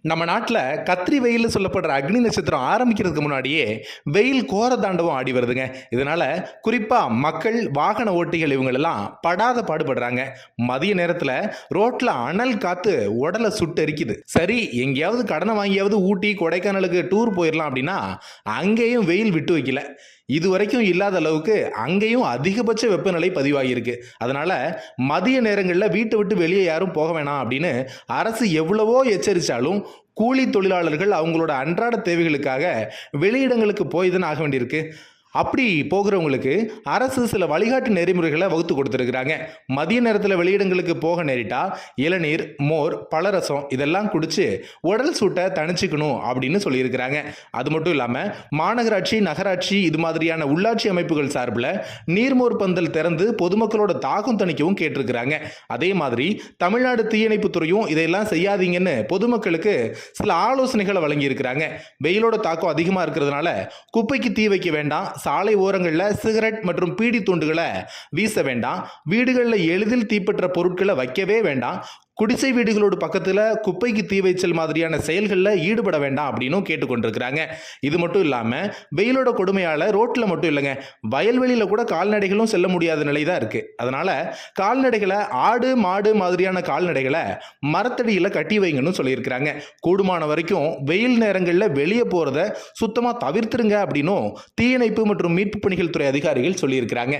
நம்ம நாட்டில் கத்திரி வெயில் சொல்லப்படுற அக்னி நட்சத்திரம் ஆரம்பிக்கிறதுக்கு முன்னாடியே வெயில் கோர தாண்டவம் ஆடி வருதுங்க. இதனால குறிப்பாக மக்கள், வாகன ஓட்டிகள் இவங்களெல்லாம் படாத பாடுபடுறாங்க. மதிய நேரத்தில் ரோட்டில் அனல் காத்து உடலை சுட்டு எரிக்குது. சரி, எங்கேயாவது கடனை வாங்கியாவது ஊட்டி கொடைக்கானலுக்கு டூர் போயிடலாம் அப்படின்னா அங்கேயும் வெயில் விட்டு வைக்கல. இது வரைக்கும் இல்லாத அளவுக்கு அங்கேயும் அதிகபட்ச வெப்பநிலை பதிவாகியிருக்கு. அதனால மதிய நேரங்களில் வீட்டை விட்டு வெளியே யாரும் போக வேணாம் அப்படின்னு அரசு எவ்வளவோ எச்சரித்தாலும் கூலி தொழிலாளர்கள் அவங்களோட அன்றாட தேவைகளுக்காக வெளியிடங்களுக்கு போய் தான் ஆக வேண்டியிருக்கு. அப்படி போகிறவங்களுக்கு அரசு சில வழிகாட்டு நெறிமுறைகளை வகுத்து கொடுத்துருக்குறாங்க. மதிய நேரத்தில் வெளியிடங்களுக்கு போக நேரிட்டா இளநீர், மோர், பழரசம் இதெல்லாம் குடிச்சு உடல் சூட்டை தணிச்சுக்கணும் அப்படின்னு சொல்லியிருக்கிறாங்க. அது மட்டும் இல்லாமல் மாநகராட்சி, நகராட்சி இது மாதிரியான உள்ளாட்சி அமைப்புகள் சார்பில் நீர்மோர் பந்தல் திறந்து பொதுமக்களோட தாகம் தணிக்கவும் கேட்டிருக்கிறாங்க. அதே மாதிரி தமிழ்நாடு தீயணைப்பு துறையும் இதையெல்லாம் செய்யாதீங்கன்னு பொதுமக்களுக்கு சில ஆலோசனைகளை வழங்கியிருக்கிறாங்க. வெயிலோட தாக்கம் அதிகமாக இருக்கிறதுனால குப்பைக்கு தீ வைக்க வேண்டாம், சாலை ஓரங்களில் சிகரெட் மற்றும் பீடி துண்டுகளை வீச வேண்டாம், வீடுகளில் எளிதில் தீப்பற்ற பொருட்களை வைக்கவே வேண்டாம், குடிசை வீடுகளோட பக்கத்தில் குப்பைக்கு தீ வைச்சல் மாதிரியான செயல்களில் ஈடுபட வேண்டாம் அப்படின்னு கேட்டுக்கொண்டிருக்கிறாங்க. இது மட்டும் இல்லாமல் வெயிலோட கொடுமையால் ரோட்டில் மட்டும் இல்லைங்க, வயல்வெளியில் கூட கால்நடைகளும் செல்ல முடியாத நிலை தான் இருக்குது. அதனால் கால்நடைகளை, ஆடு மாடு மாதிரியான கால்நடைகளை மரத்தடியில் கட்டி வைங்கன்னு சொல்லியிருக்கிறாங்க. கூடுமான வரைக்கும் வெயில் நேரங்களில் வெளியே போகிறத சுத்தமாக தவிர்த்துருங்க அப்படின்னும் தீயணைப்பு மற்றும் மீட்பு பணிகள் துறை அதிகாரிகள் சொல்லியிருக்கிறாங்க.